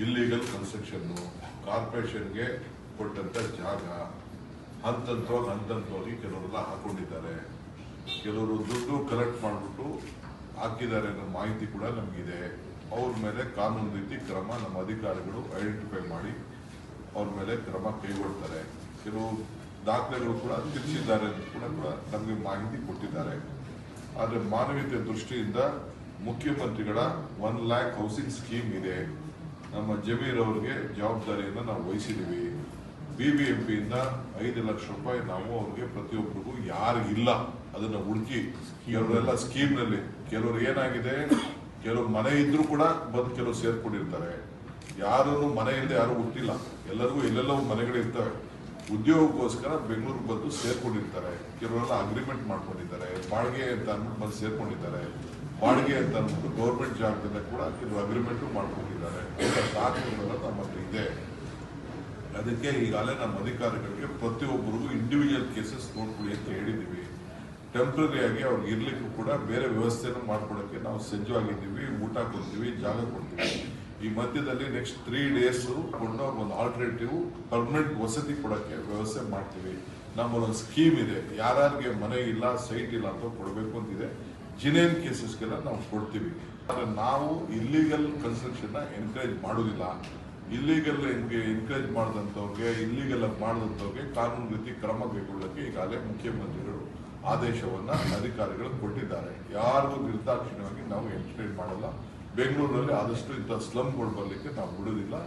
Illegal construction ಕಾರ್ಪೊರೇಷನ್ಗೆ ಕೊಟ್ಟಂತ ಜಾಗ ಹಂತವಾಗಿ ಕೆಲವರೆಲ್ಲ ಹಾಕೊಂಡಿದ್ದಾರೆ. ಕೆಲವರು ದುಡ್ಡು ಕಲೆಕ್ಟ್ ಮಾಡಿಬಿಟ್ಟು ಹಾಕಿದ್ದಾರೆ ಅನ್ನೋ ಮಾಹಿತಿ ಕೂಡ ನಮಗಿದೆ. ಅವ್ರ ಮೇಲೆ ಕಾನೂನು ರೀತಿ ಕ್ರಮ ನಮ್ಮ ಅಧಿಕಾರಿಗಳು ಐಡೆಂಟಿಫೈ ಮಾಡಿ ಅವ್ರ ಮೇಲೆ ಕ್ರಮ ಕೈಗೊಳ್ತಾರೆ. ಕೆಲವು ದಾಖಲೆಗಳು ಕೂಡ ತಿರ್ಚಿದ್ದಾರೆ ಅಂತ ಕೂಡ ನಮಗೆ ಮಾಹಿತಿ ಕೊಟ್ಟಿದ್ದಾರೆ. ಆದರೆ ಮಾನವೀಯತೆ ದೃಷ್ಟಿಯಿಂದ ಮುಖ್ಯಮಂತ್ರಿಗಳ 1 lakh ಹೌಸಿಂಗ್ ಸ್ಕೀಮ್ ಇದೆ. ನಮ್ಮ ಜಮೀರ್ ಅವರಿಗೆ ಜವಾಬ್ದಾರಿಯನ್ನು ನಾವು ವಹಿಸಿದ್ದೀವಿ. BBMPಯಿಂದ 5 ಲಕ್ಷ ರೂಪಾಯಿ ನಾವು ಅವ್ರಿಗೆ ಪ್ರತಿಯೊಬ್ಬರಿಗೂ ಯಾರಿಗಿಲ್ಲ ಅದನ್ನ ಹುಡುಕಿ ಕೆಲವರೆಲ್ಲ ಸ್ಕೀಮ್ನಲ್ಲಿ ಕೆಲವರು ಏನಾಗಿದೆ, ಕೆಲವರು ಮನೆ ಇದ್ರೂ ಕೂಡ ಬಂದು ಕೆಲವರು ಸೇರ್ಕೊಂಡಿರ್ತಾರೆ. ಯಾರು ಮನೆ ಇಲ್ಲದೆ ಯಾರು ಹುಟ್ಟಿಲ್ಲ, ಎಲ್ಲರಿಗೂ ಎಲ್ಲೆಲ್ಲವೂ ಮನೆಗಳಿರ್ತವೆ. ಉದ್ಯೋಗಕ್ಕೋಸ್ಕರ ಬೆಂಗಳೂರಿಗೆ ಬಂದು ಸೇರ್ಕೊಂಡಿರ್ತಾರೆ. ಕೆಲವರೆಲ್ಲ ಅಗ್ರಿಮೆಂಟ್ ಮಾಡ್ಕೊಂಡಿದ್ದಾರೆ, ಬಾಡಿಗೆ ಅಂತ ಅಂದ್ಬಿಟ್ಟು ಬಂದು ಸೇರ್ಕೊಂಡಿದ್ದಾರೆ. ಬಾಡಿಗೆ ಅಂತ ಅಂದ್ಬಿಟ್ಟು ಗೌರ್ಮೆಂಟ್ ಜಾಗದಿಂದ ಕೂಡ ಕೆಲವು ಅಗ್ರಿಮೆಂಟು ಮಾಡ್ಕೊಂಡಿದ್ದಾರೆ. ದಾಖಲೆಗಳೆಲ್ಲ ನಮ್ಮ ಹತ್ರ ಇದೆ. ಅದಕ್ಕೆ ಈಗಾಗಲೇ ನಮ್ಮ ಅಧಿಕಾರಿಗಳಿಗೆ ಪ್ರತಿಯೊಬ್ಬರಿಗೂ ಇಂಡಿವಿಜುವಲ್ ಕೇಸಸ್ ನೋಡ್ಕೊಳ್ಳಿ ಅಂತ ಹೇಳಿದ್ದೀವಿ. ಟೆಂಪ್ರರಿ ಆಗಿ ಅವ್ರಿಗೆ ಇರ್ಲಿಕ್ಕೂ ಕೂಡ ಬೇರೆ ವ್ಯವಸ್ಥೆಯನ್ನು ಮಾಡ್ಕೊಡೋಕ್ಕೆ ನಾವು ಸಜ್ಜವಾಗಿದ್ದೀವಿ. ಊಟ ಕೊಡ್ತೀವಿ, ಜಾಗ ಕೊಡ್ತೀವಿ. ಈ ಮಧ್ಯದಲ್ಲಿ ನೆಕ್ಸ್ಟ್ 3 days ಕೊಂಡು ಒಂದು ಆಲ್ಟರ್ನೇಟಿವ್ ಪರ್ಮನೆಂಟ್ ವಸತಿ ಕೊಡೋಕ್ಕೆ ವ್ಯವಸ್ಥೆ ಮಾಡ್ತೀವಿ. ನಮ್ಮದೊಂದು ಸ್ಕೀಮ್ ಇದೆ, ಯಾರ್ಯಾರಿಗೆ ಮನೆ ಇಲ್ಲ, ಸೈಟ್ ಇಲ್ಲ ಅಂತ ಕೊಡಬೇಕು ಅಂತಿದೆ. ಜಿನೇನ್ ಕೇಸಸ್ಗೆಲ್ಲ ನಾವು ಕೊಡ್ತೀವಿ. ಆದರೆ ನಾವು ಇಲ್ಲಿಗಲ್ ಕನ್ಸ್ಟ್ರಕ್ಷನ್ನ ಎನ್ಕರೇಜ್ ಮಾಡೋದಿಲ್ಲ. ಇಲ್ಲಿಗಲ್ ಎನ್ಕರೇಜ್ ಮಾಡಿದಂಥವ್ರಿಗೆ, ಇಲ್ಲಿಗಲ್ ಮಾಡಿದಂಥವ್ರಿಗೆ ಕಾನೂನು ರೀತಿ ಕ್ರಮ ಕೈಗೊಳ್ಳೋಕ್ಕೆ ಈಗಾಗಲೇ ಮುಖ್ಯಮಂತ್ರಿಗಳು ಆದೇಶವನ್ನು ಅಧಿಕಾರಿಗಳು ಕೊಟ್ಟಿದ್ದಾರೆ. ಯಾರಿಗೂ ನಿರ್ದಾಕ್ಷಿಣ್ಯವಾಗಿ ನಾವು ಎನ್ಕರೇಜ್ ಮಾಡಲ್ಲ. ಬೆಂಗಳೂರಿನಲ್ಲಿ ಆದಷ್ಟು ಇಂಥ ಸ್ಲಮ್ಗಳು ಬರಲಿಕ್ಕೆ ನಾವು ಬಿಡೋದಿಲ್ಲ.